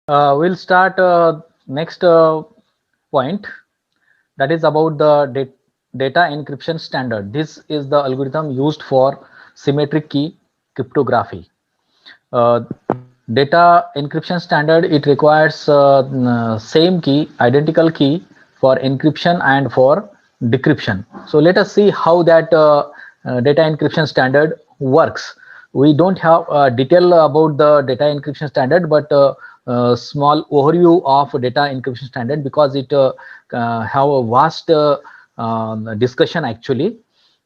We'll start next point, that is about the data encryption standard. This is the algorithm used for symmetric key cryptography. Data encryption standard, it requires same key, identical key for encryption and for decryption. So let us see how that data encryption standard works. We don't have detail about the data encryption standard, but small overview of data encryption standard, because it have a vast discussion. Actually,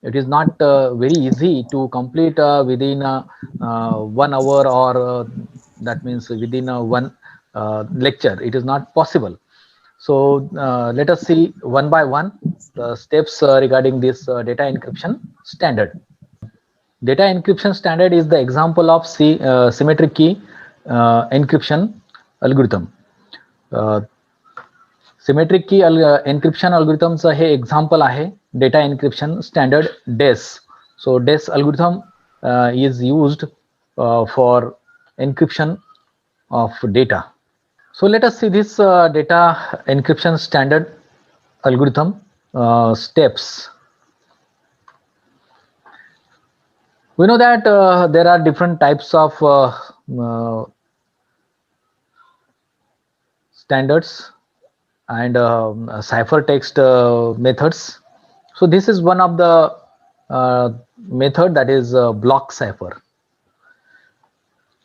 it is not very easy to complete within 1 hour, or that means within one lecture. It is not possible. So let us see one by one the steps regarding this data encryption standard. Data encryption standard is the example of symmetric key encryption algorithm. Symmetric key encryption अल्गोरिथमचं हे example आहे data encryption standard DES. So DES algorithm is used for encryption of data. So let us see this data encryption standard algorithm steps. We know that there are different types of standards and ciphertext methods. So this is one of the method, that is block cipher.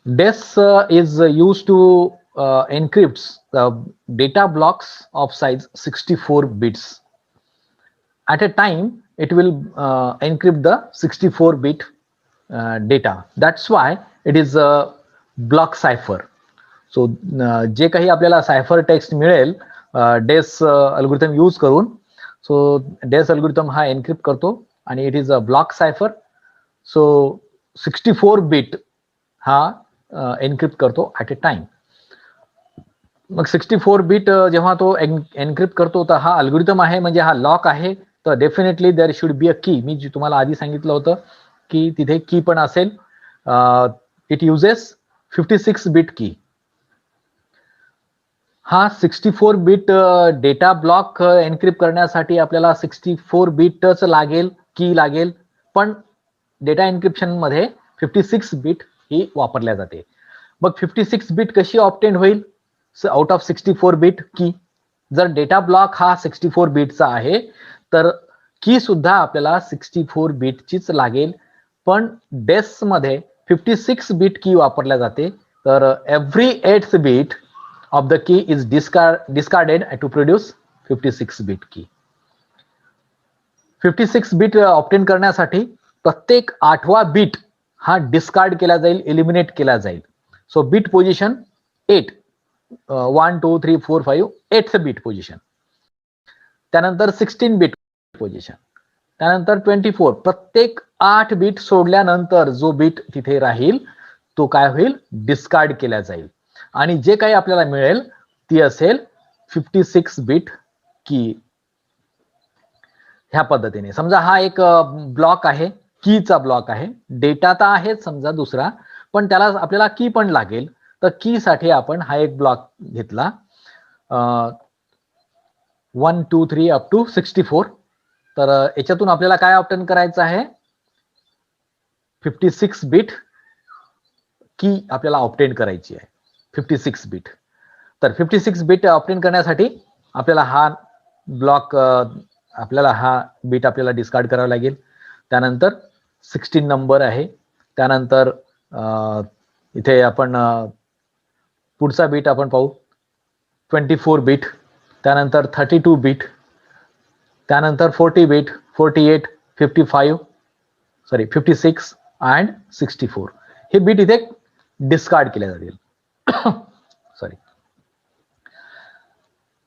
DES is used to encrypt the data blocks of size 64 bits. At a time, it will encrypt the 64-bit data. That's why it is a block cipher. So जे काही आपल्याला सायफर text मिळेल डेस algorithm use करून, so DES algorithm हा encrypt करतो आणि it is a block cipher. So 64 bit हा encrypt करतो ॲट ए टाइम. मग 64 बिट जेव्हा तो एन्क्रिप्ट करतो, तर हा अल्गोरिथम आहे, म्हणजे हा लॉक आहे, तर definitely there should be a key. मी जी तुम्हाला आधी सांगितलं होतं की तिथे की पण असेल. इट युजेस 56 बिट की. हा 64 बिट डेटा ब्लॉक एन्क्रिप्ट करण्यासाठी आपल्याला 64 बिटच लागेल, की लागेल, पण डेटा एन्क्रिप्शन मध्ये 56 बिट ही वापरल्या जाते. मग 56 बिट कशी ऑब्टेन होईल आउट ऑफ 64 बिट की? जर डेटा ब्लॉक हा 64 बिटचा आहे, तर की सुद्धा आपल्याला 64 बिटचीच लागेल. पण डेस मध्ये 56 बिट की वापरल्या जाते, तर every 8th bit of the key is discarded to produce 56 bit key. 56 bit obtain करण्यासाठी प्रत्येक 8वा बिट हा डिस्कार्ड केला जाईल, एलिमिनेट केला जाईल. So bit position 8, 1 2 3 4 5 8th bit position. त्यानंतर 16 बिट पोझिशन, त्यानंतर 24. प्रत्येक 8 बिट सोडल्यानंतर जो बिट तिथे राहील तो काय होईल, डिस्कार्ड केला जाईल, आणि जे काही आपल्याला मिळेल ती असेल 56 बिट की. ह्या पद्धतीने समजा हा एक ब्लॉक आहे, कीचा ब्लॉक आहे. डेटा तर आहेच समजा दुसरा, पण त्याला आपल्याला की पण लागेल, तर की साठी आपण हा एक ब्लॉक घेतला 1 2 3 अप टू 64. तर याच्यातून आपल्याला काय ऑब्टेन करायचं आहे, 56 बिट की आपल्याला ऑब्टेन करायची आहे, 56 बिट. तर 56 बिट ऑब्टेन करण्यासाठी आपल्याला हा ब्लॉक, आपल्याला हा बिट आपल्याला डिस्कार्ड करावा लागेल. त्यानंतर 16 नंबर आहे, त्यानंतर इथे आपण पुढचा बिट आपण पाहू 24 बिट, त्यानंतर 32 बिट, त्यानंतर 40 बिट, 48, 55 सॉरी 56 अँड 64. हे बिट इथे डिस्कार्ड केले जातील. सॉरी,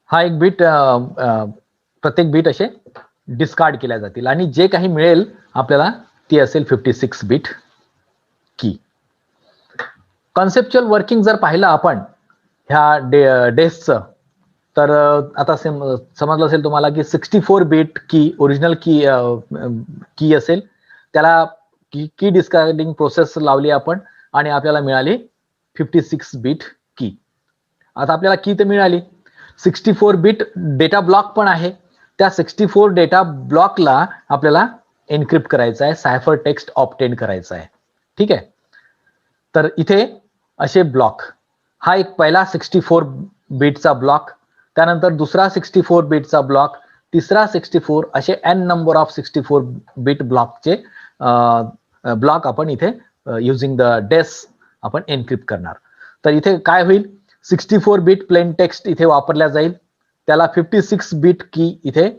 हा एक बिट, प्रत्येक बिट असे डिस्कार्ड केल्या जातील, आणि जे काही मिळेल आपल्याला ती असेल 56 बिट की. कॉन्सेप्च्युअल वर्किंग जर पाहिलं आपण ह्या डेसचं, तर आता समजलं असेल तुम्हाला की 64 बिट की ओरिजिनल की असेल, त्याला की डिस्कार्डिंग प्रोसेस लावली आपण, आणि आपल्याला मिळाली 56 बिट की. आता आपल्याला की तर मिळाली, 64 बिट डेटा ब्लॉक पण आहे. त्या 64 डेटा ब्लॉकला आपल्याला एन्क्रिप्ट करायचं आहे, सायफर टेक्स्ट ऑब्टेन करायचं आहे. ठीक आहे. तर इथे असे ब्लॉक, हा एक पहिला 64 बिटचा ब्लॉक, त्यानंतर दुसरा 64 बिटचा ब्लॉक, तिसरा 64, असे n नंबर ऑफ 64 बिट ब्लॉकचे ब्लॉक आपण इथे युजिंग द डेस आपण एन्क्रिप्ट करणार. तर इथे काय होईल, 64 बिट प्लेन टेक्स्ट इथे वापरल्या जाईल, त्याला 56 बिट की इथे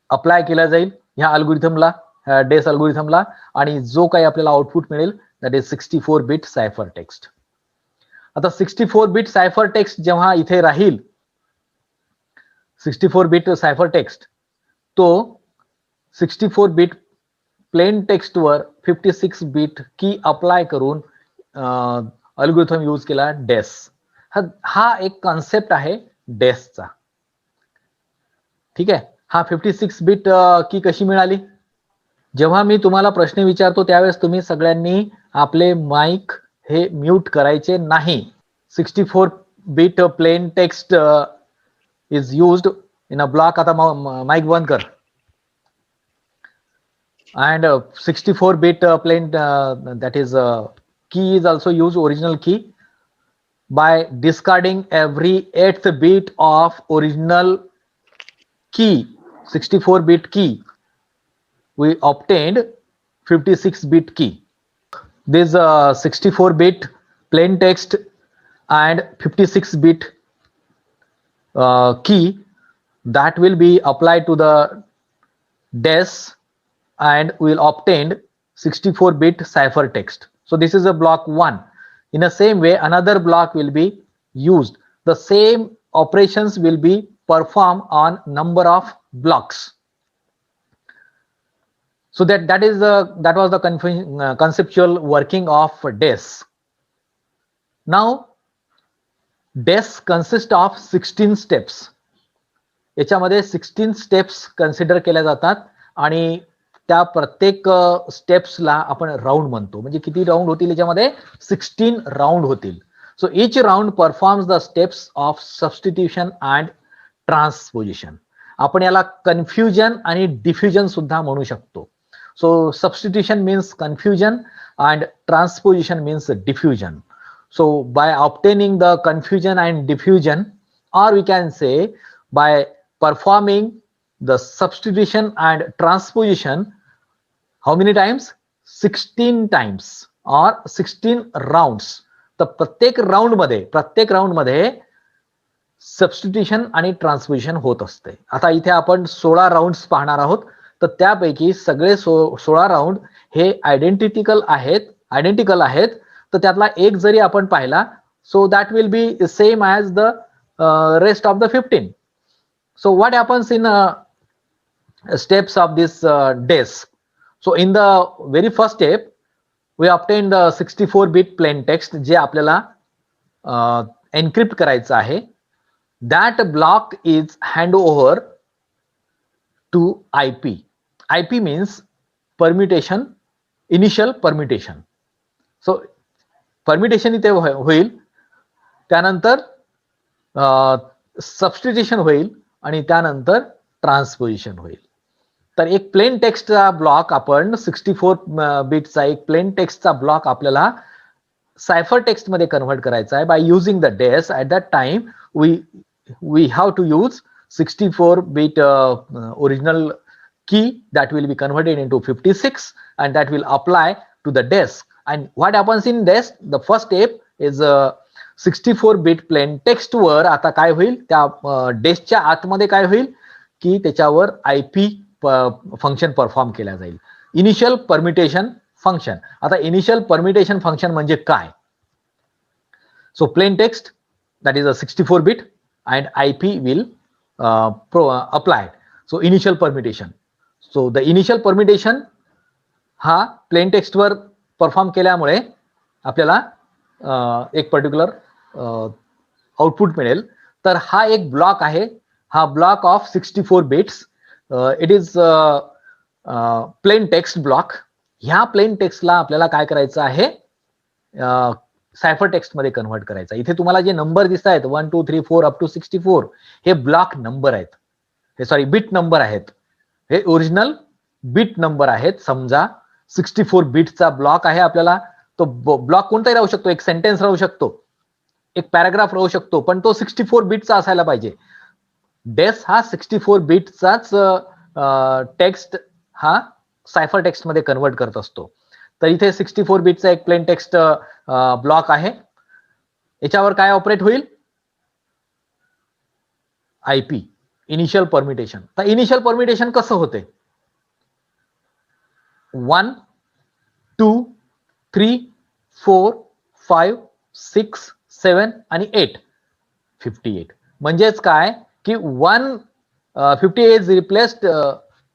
अप्लाय केला जाईल ह्या अल्गोरिथमला, डेस अल्गोरिथमला, आणि जो काही आपल्याला आउटपुट मिळेल that is 64 bit cipher text. आता 64 बिट सायफर टेक्स्ट जेव्हा इथे राहील, 64 बिट सायफर टेक्स्ट, तो 64 बिट प्लेन टेक्स्ट वर 56 बिट की अप्लाय करून अल्गोरिथम यूज केला डेस. हा एक कॉन्सेप्ट आहे डेसचा. ठीक आहे. हा 56 बिट की कशी मिळाली? जेव्हा मी तुम्हाला प्रश्न विचारतो त्यावेळेस तुम्ही सगळ्यांनी आपले माईक हे म्यूट करायचे नाही. 64 bit plain text is used in a block. आता माईक बंद कर. And 64 bit plain that is key is also used, original key, by discarding every 8th bit of original key, 64 bit key, we obtained 56 bit key. This 64 bit plain text and 56 bit key that will be applied to the DES and we'll obtain 64 bit cipher text. So this is a block 1. In the same way, another block will be used. The same operations will be performed on number of blocks. So that was the conceptual working of DES. Now DES consists of 16 steps. याच्यामध्ये 16 steps consider केल्या जातात आणि त्या प्रत्येक स्टेप्सला आपण round म्हणतो. म्हणजे किती राऊंड होतील याच्यामध्ये? 16 राऊंड होतील. So each round performs the steps of substitution and transposition. आपण याला कन्फ्युजन आणि डिफ्युजन सुद्धा म्हणू शकतो. So substitution means confusion and transposition means diffusion. So by obtaining the confusion and diffusion, or we can say by performing the substitution and transposition, how many times? 16 times or 16 rounds. तर प्रत्येक round मध्ये substitution आणि ट्रान्सपोजिशन होत असते. आता इथे आपण 16 rounds पाहणार आहोत. तर त्यापैकी सगळे 16 राऊंड हे आयडेंटिकल आहेत. तर त्यातला एक जरी आपण पाहिला, so that will be same as the rest of the 15. So what happens in steps of this DES? So in the very first step, we obtain the 64 bit plain text जे आपल्याला encrypt करायचं आहे. That block is hand over to IP. IP means permutation, initial permutation. So permutation इथे होईल, त्यानंतर substitution होईल आणि त्यानंतर ट्रान्सपोजिशन होईल. तर एक प्लेन टेक्स्टचा ब्लॉक आपण 64 बिटचा एक प्लेन टेक्स्टचा ब्लॉक आपल्याला सायफर टेक्स्ट मध्ये कन्व्हर्ट करायचा आहे. By using the DES, at that time we have to use 64 bit original key that will be converted into 56 and that will apply to the DES. And what happens in DES? The first step is 64 bit plain text वर आता काय होईल, त्या डेसच्या आतमध्ये काय होईल की त्याच्यावर आयपी फंक्शन परफॉर्म केला जाईल, इनिशियल परम्युटेशन फंक्शन. आता इनिशियल परम्युटेशन फंक्शन म्हणजे काय? So plain text that is a 64 bit and IP will applied. So initial permutation. So the initial permutation हा प्लेन टेक्स्ट वर परफॉर्म केल्यामुळे आपल्याला एक पर्टिक्युलर आउटपुट मिळेल. तर हा एक ब्लॉक आहे, हा block of 64 bits. It is plain text block. ह्या प्लेन टेक्स्टला आपल्याला काय करायचं आहे, सायफर टेक्स्ट मध्ये कन्व्हर्ट करायचा. इथे तुम्हाला जे नंबर दिसत आहेत 1 2 3 4 अप टू 64 हे ब्लॉक नंबर आहेत, हे सॉरी बिट नंबर आहेत, हे ओरिजिनल बिट नंबर आहेत. समजा 64 बिटचा ब्लॉक आहे, आपल्याला तो ब्लॉक कोणताही राहू शकतो, एक सेंटेन्स राहू शकतो, एक पॅराग्राफ राहू शकतो, पण तो 64 बिटचा असायला पाहिजे. डेस हा 64 बिटचाच टेक्स्ट हा सायफर टेक्स्ट मध्ये कन्व्हर्ट करत असतो. तर इथे 64 बिटचा एक प्लेन टेक्स्ट ब्लॉक आहे. याच्यावर काय ऑपरेट होईल? IP, initial permutation. तर इनिशियल परमिटेशन कसं होते? 1 2 3 4 5 6 7 आणि 8 58. म्हणजेच काय की 58 इज रिप्लेस्ड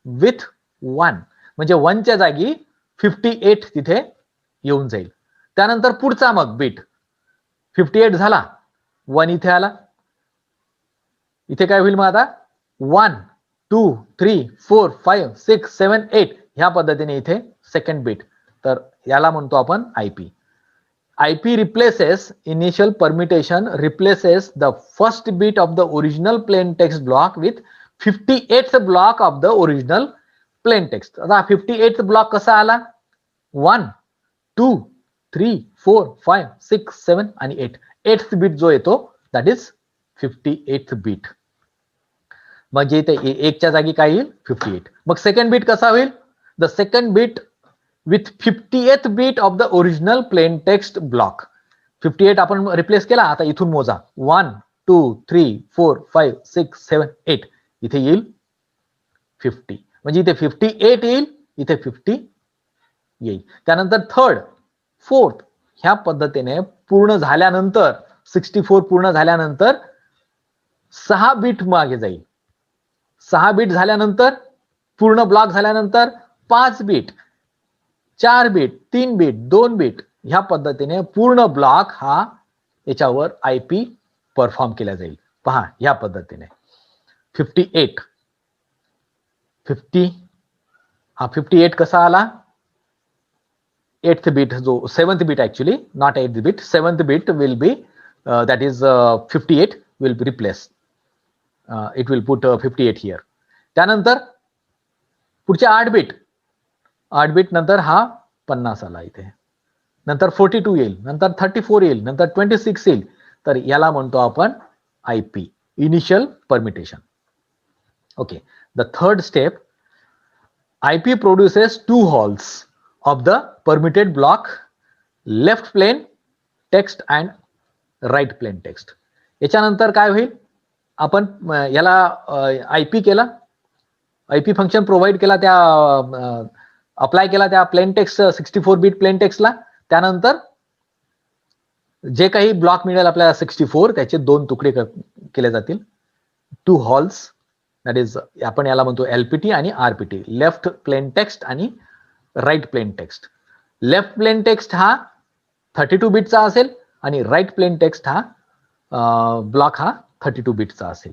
विथ 1, म्हणजे 1 च्या जागी 58 तिथे येऊन जाईल. त्यानंतर पुढचा मग बिट 58 झाला, 1 इथे आला, इथे काय होईल मग आता 1 2 3 4 5 6 7 8 ह्या पद्धतीने इथे सेकंड बिट. तर याला म्हणतो आपण IP. IP replaces initial permutation, replaces the first bit of the original plain text block with 58th block of the original plain text. आता 58th ब्लॉक कसा आला? 1 2 3 4 5 6 7 आणि 8. 8th बिट जो येतो दॅट इज 58th बिट. म्हणजे इथे 1 च्या जागी काय येईल? 58. मग सेकंड बिट कसा होईल? The second bit with 50th bit of the original plain text block. 58 आपण रिप्लेस केला, आता इथून मोजा 1 2 3 4 5 6 7 8, इथे येईल 50. म्हणजे इथे 58 येईल, इथे 50 येईल. त्यानंतर थर्ड फोर्थ ह्या पद्धतीने पूर्ण झाल्यानंतर 64 पूर्ण झाल्यानंतर 6 बिट मागे जाईल. 6 बिट झाल्यानंतर पूर्ण ब्लॉक झाल्यानंतर 5 बिट 4 बिट 3 बिट 2 बिट ह्या पद्धतीने पूर्ण ब्लॉक हा याच्यावर आयपी परफॉर्म केला जाईल. पहा ह्या पद्धतीने 58 50 हा 58 कसा आला? 8th bit, जो 7th bit actually, not 8th bit, 7th bit will be that is 58 will be replaced. It will put 58 here. त्यानंतर पुढचे 8 बिट नंतर हा 50 आला इथे, नंतर 42 येईल, नंतर 34 येईल, नंतर 26 येईल. तर याला म्हणतो आपण IP, initial permutation. Okay. The third step, IP produces 2 halls of the permitted block, left plain text and right plain text. याच्यानंतर काय होईल? आपण याला आयपी केला, आयपी फंक्शन प्रोव्हाइड केला, त्या अप्लाय केला त्या प्लेन टेक्स्ट 64 बिट प्लेन टेक्स्टला. त्यानंतर जे काही ब्लॉक मिळेल आपल्याला 64 त्याचे 2 तुकडे केले जातील, 2 हॉल्स. दॅट इज आपण याला म्हणतो एलपीटी आणि आरपीटी, लेफ्ट प्लेन टेक्स्ट आणि right plain text. Left plain text हा 32 बिटचा असेल आणि राईट प्लेन टेक्स्ट हा ब्लॉक हा 32 बिटचा असेल.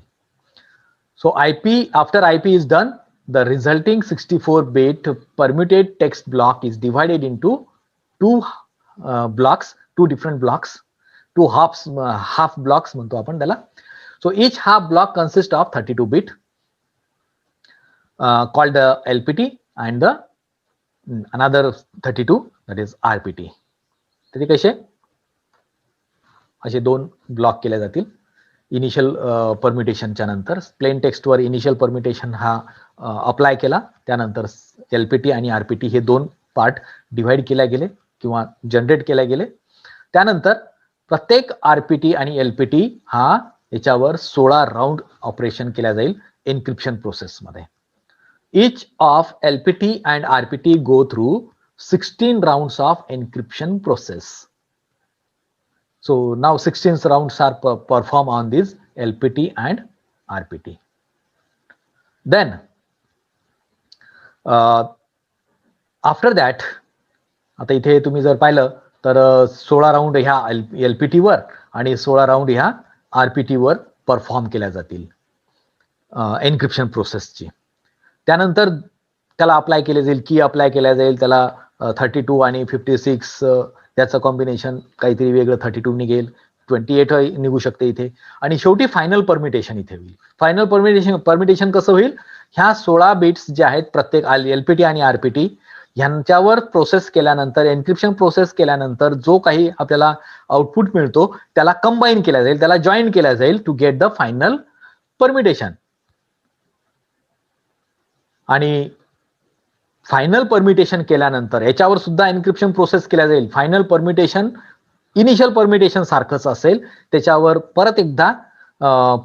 So IP, after IP is done, the resulting 64 bit permuted text block is divided into 2 blocks, 2 different blocks, 2 half blocks म्हणतो आपण त्याला. So each half block consist of 32 bit called the LPT and the another 32 that is RPT. तरी कसे असे 2 block केले जातील initial परम्युटेशनच्या नंतर. Plain टेक्स्टवर initial permutation हा अप्लाय केला, त्यानंतर एलपीटी आणि आरपीटी हे 2 पार्ट डिव्हाइड केले गेले किंवा जनरेट केले गेले. त्यानंतर प्रत्येक आरपीटी आणि एलपीटी हा याच्यावर 16 राउंड ऑपरेशन केल्या जाईल एन्क्रिप्शन प्रोसेसमध्ये. Each of LPT and RPT go through 16 rounds of encryption process. So now 16 rounds are performed on this LPT and RPT. Then after that, आता इथे तुम्ही जर पाहिलं तर 16 राउंड ह्या LPT वर आणि 16 राउंड ह्या RPT वर परफॉर्म केल्या जातील एन्क्रिप्शन प्रोसेसची. त्यानंतर त्याला अप्लाय केले जाईल, की अप्लाय केल्या जाईल त्याला 32 आणि 56 त्याचं कॉम्बिनेशन काहीतरी वेगळं 32 निघेल, 28 निघू शकते इथे, आणि शेवटी फायनल परमिटेशन इथे होईल. फायनल परमिटेशन कसं होईल, ह्या 16 बिट्स जे आहेत प्रत्येक एलपीटी आणि आरपीटी ह्यांच्यावर प्रोसेस केल्यानंतर, एन्क्रिप्शन प्रोसेस केल्यानंतर जो काही आपल्याला आउटपुट मिळतो त्याला कंबाईन केला जाईल, त्याला जॉईन केला जाईल to get the final permutation. आणि फायनल परमिटेशन केल्यानंतर याच्यावर सुद्धा एन्क्रिप्शन प्रोसेस केल्या जाईल. फायनल परमिटेशन इनिशियल परमिटेशन सारखंच असेल, त्याच्यावर परत एकदा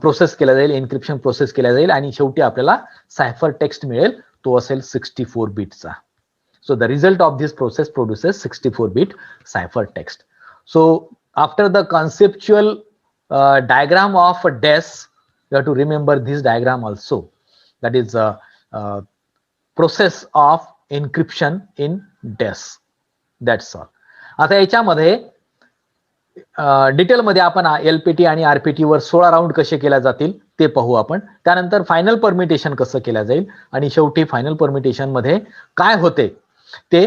प्रोसेस केला जाईल, एन्क्रिप्शन प्रोसेस केला जाईल, आणि शेवटी आपल्याला सायफर टेक्स्ट मिळेल, तो असेल 64 बिटचा. So the result of this process produces 64-bit cipher text. So after the conceptual diagram of DES, you have to remember this diagram also. That is process of encryption in DES. That's all. आता याच्यामध्ये detail मध्ये आपण LPT आणि RPT वर 16 round कसे केल्या जातील ते पाहू आपण. त्यानंतर फायनल परमिटेशन कसं केलं जाईल, आणि शेवटी फायनल परमिटेशन मध्ये काय होते ते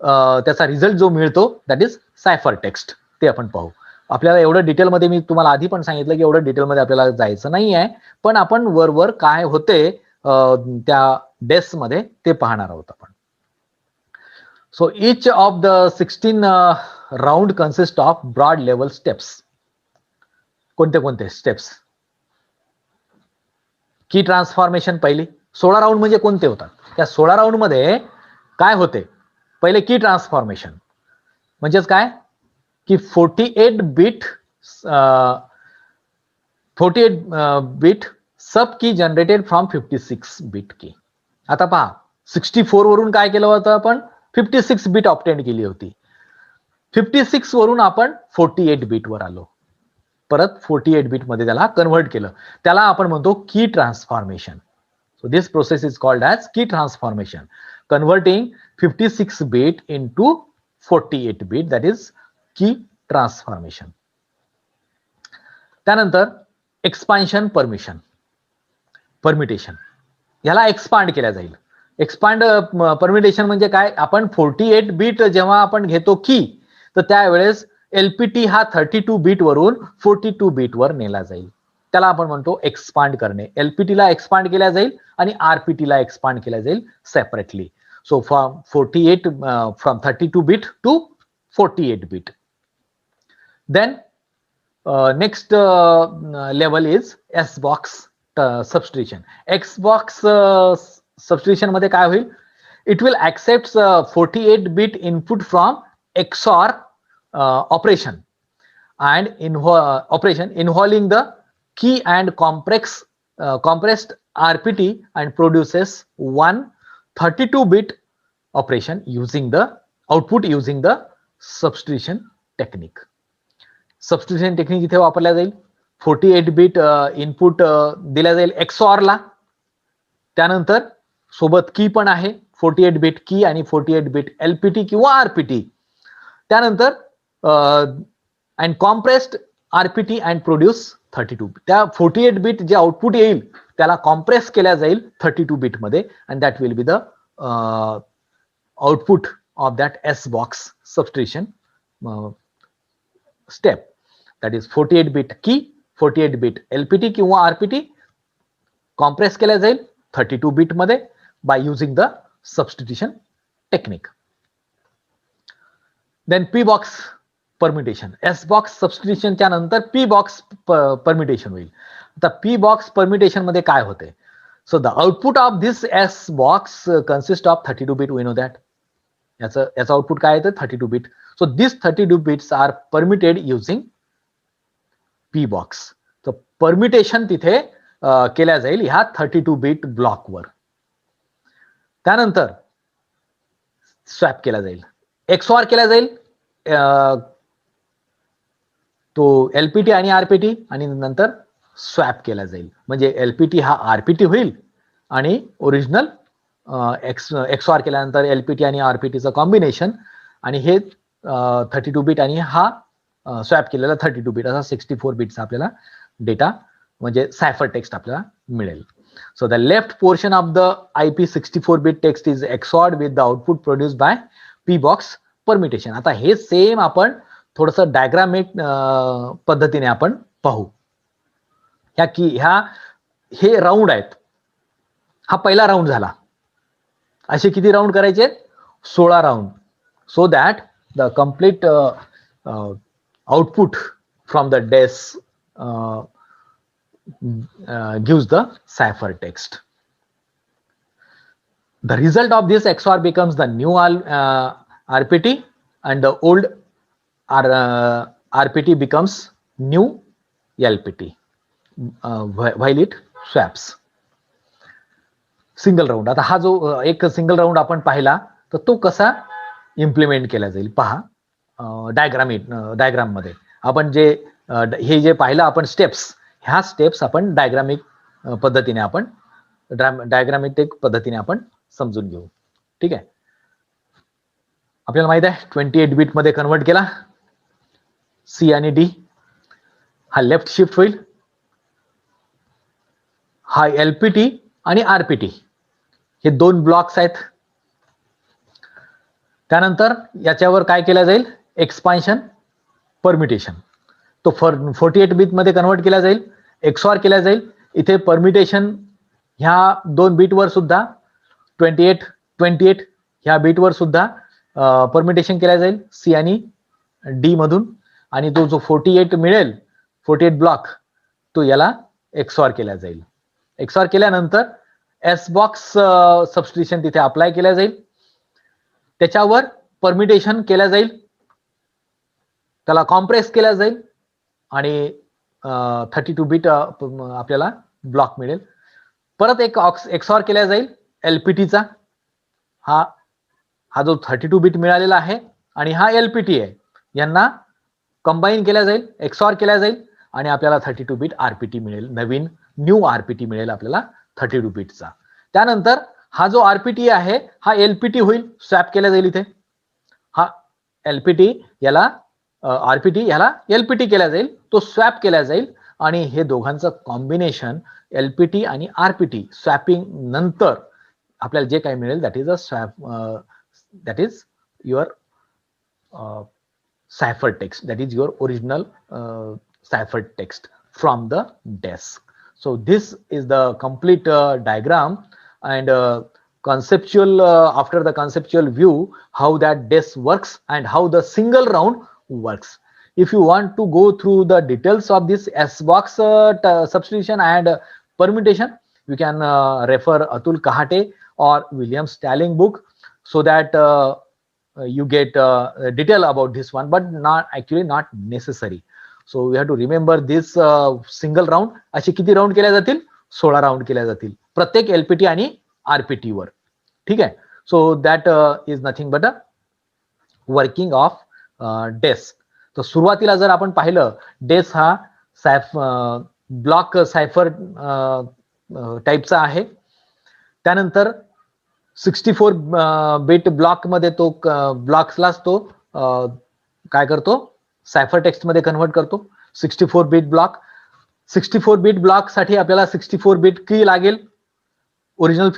त्याचा रिझल्ट जो मिळतो दॅट इज सायफर टेक्स्ट, ते आपण पाहू. आपल्याला एवढं डिटेलमध्ये, मी तुम्हाला आधी पण सांगितलं की एवढं डिटेलमध्ये आपल्याला जायचं नाही आहे, पण आपण वर काय होते त्या डेस मध्ये ते पाहणार आहोत आपण. So each of the 16 round consist of broad level steps. कोणते कोणते स्टेप्स? की ट्रान्सफॉर्मेशन पहिली. 16 राऊंड म्हणजे कोणते होतात? त्या 16 राऊंड मध्ये काय होते? पहिले की ट्रान्सफॉर्मेशन, म्हणजेच काय की 48 बिट सब की जनरेटेड फ्रॉम 56 बिट की. आता पहा, 64 वरून काय केलं होतं आपण? 56 बिट ऑब्टेन केली होती. 56 वरून आपण 48 बिट वर आलो, परत 48 बिट मध्ये त्याला कन्व्हर्ट केलं, त्याला आपण म्हणतो की transformation. So this process is called as key transformation, converting 56 bit into 48 bit, that is key transformation. त्यानंतर एक्सपान्शन परमिटेशन, याला एक्सपांड केल्या जाईल. एक्सपांड परमिटेशन म्हणजे काय? आपण 48 बिट जेव्हा आपण घेतो की, तर त्यावेळेस एलपीटी हा 32 बिट वरून 42 बिट वर नेला जाईल, त्याला आपण म्हणतो एक्सपांड करणे. एलपीटी ला एक्सपांड केल्या जाईल आणि आरपीटी ला एक्सपांड केल्या जाईल separately. So from 32 bit to 48 bit. Then next level is S box substitution. X box substitution मध्ये काय होईल? It will accept 48 bit input from XOR operation and operation involving the key and compressed RPT and produces one 32-bit operation using the output using the substitution technique. Substitution technique इथे वापरल्या जाईल. 48 bit input दिल्या जाईल XOR ला, त्यानंतर सोबत की पण आहे, 48 बिट की आणि 48 बिट LPT किंवा RPT. त्यानंतर and compressed RPT and produce 32. त्या 48 बिट जे आउटपुट येईल त्याला कॉम्प्रेस केल्या जाईल 32 बिट मध्ये, and that will be the output of that S box substitution step. That is 48 bit की, 48 बिट LPT किंवा RPT कॉम्प्रेस केल्या जाईल 32 बिट मध्ये by using the substitution technique. Then P box permutation. S box substitution च्या नंतर P box permutation होईल. आता P box permutation मध्ये काय होते? So the output of this S box consist of 32 bit. We know that याचं output काय येतं? 32 bit. So this 32 bits are permuted using P box. तर परमिटेशन तिथे केल्या जाईल ह्या 32 बिट ब्लॉकवर. त्यानंतर स्वॅप केला जाईल, एक्सऑर केला जाईल तो एलपीटी आणि आरपीटी, आणि नंतर स्वॅप केला जाईल. म्हणजे एलपीटी हा आरपीटी होईल आणि ओरिजिनल एक्सऑर केल्यानंतर एलपीटी आणि आरपीटीचं कॉम्बिनेशन, आणि हे 32 बिट आणि हा स्वॅप केलेला 32 बिट, असा 64 बिटचा आपल्याला डेटा म्हणजे सायफर टेक्स्ट आपल्याला मिळेल. So the left portion of the IP 64 bit text is XORed with the output produced by P box permutation. आता हे सेम आपण थोडंसं डायग्रामिक पद्धतीने आपण पाहू. हे राऊंड आहेत. हा पहिला राऊंड झाला. असे किती राऊंड करायचे? 16 round. So that the complete output from the DES gives the ciphertext. The result of this XOR becomes the new RPT, and the old RPT becomes new LPT while it swaps. Single round. आता हा जो एक single round आपण पाहिला, तर तो कसा implement केला जाईल पहा. डायग्राम मध्ये आपण हे जे पाहिलं आपण स्टेप्स, ह्या स्टेप्स आपण डायग्रामिक पद्धतीने आपण समजून घेऊ. ठीक आहे. आपल्याला माहित आहे 28 बिट मध्ये कन्वर्ट केला. सी आणि डी हा लेफ्ट शिफ्ट होईल. हा एलपीटी आणि आरपीटी हे दोन ब्लॉक्स आहेत. त्यानंतर याच्यावर काय केलं जाईल? Expansion, permutation. तो 48 बिट मध्ये कन्वर्ट केला जाईल, एक्सऑर केला जाईल. इथे परमिटेशन ह्या 2 बिटवर सुद्धा 28 ह्या बिटवर सुद्धा परमिटेशन केला जाईल सी आणि डी मधून. आणि तो जो 48 मिळेल, 48 ब्लॉक, तो याला एक्सऑर केला जाईल. एक्सऑर केल्यानंतर एस बॉक्स सबस्टिट्यूशन तिथे अप्लाय केला जाईल. त्याच्यावर परमिटेशन केला जाईल, त्याला कॉम्प्रेस केला जाईल आणि 32 बिट आपल्याला ब्लॉक मिळेल. परत एक एक्सऑर केला जाईल एलपीटीचा. हा जो 32 बिट मिळालेला आहे आणि हा एलपीटी आहे, यांना कंबाईन केला जाईल, एक्सऑर केला जाईल आणि आपल्याला 32 बिट आरपीटी मिळेल. नवीन न्यू आरपीटी मिळेल आपल्याला 32 बिटचा. त्यानंतर हा जो आरपीटी आहे हा एलपीटी होईल, स्वॅप केला जाईल. इथे हा एलपीटी याला आरपीटी याला एलपीटी केला जाईल, तो स्वॅप केला जाईल आणि हे दोघांचं कॉम्बिनेशन एलपीटी आणि आरपीटी स्वॅपिंग नंतर आपल्याला जे काही मिळेल that is a swap, that is your ciphertext, that is your original ciphertext from the DES. So this is the complete diagram and conceptual after the conceptual view how that DES works and how the single round works. If you want to go through the details of this S box substitution and permutation, you can refer Atul Kahate or William Stalling book, so that you get detail about this one, but not necessary. So we have to remember this single round. असे किती round केल्या जातील? 16 round केल्या जातील प्रत्येक LPT आणि RPT वर. ठीक आहे. So that is nothing but a working of DES. तर सुरुवातीला जर आपण पाहिलं, डेस हा ब्लॉक सायफर टाईपचा आहे. त्यानंतर 64 बिट ब्लॉक मध्ये तो ब्लॉक्सलाच तो काय करतो? सायफर टेक्स्ट मध्ये कन्वर्ट करतो. 64 बिट ब्लॉक. 64 बिट ब्लॉक साठी आपल्याला 64 बिट की लागेल. ओरिजिनल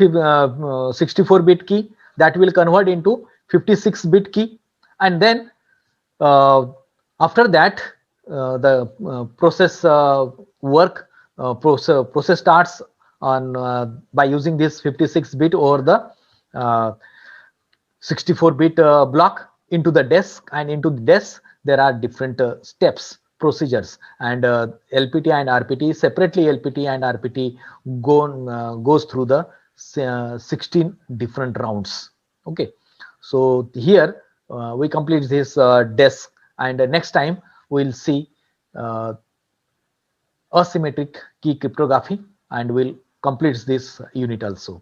64 बिट की that will convert into 56 bit key, and then after that the process starts on by using this 56 bit or the 64 bit block into the DES, and into the DES there are different steps, procedures, and LPT and RPT separately. LPT and RPT goes through the 16 different rounds. Okay, so here we complete this DES, and next time we'll see asymmetric key cryptography, and we'll complete this unit also.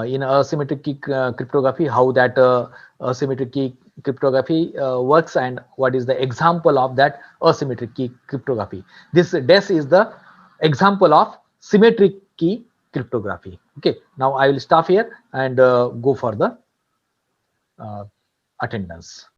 In asymmetric key cryptography, how that asymmetric key cryptography works, and what is the example of that asymmetric key cryptography. This DES is the example of symmetric key cryptography. Okay, now I will stop here and go for the attendance.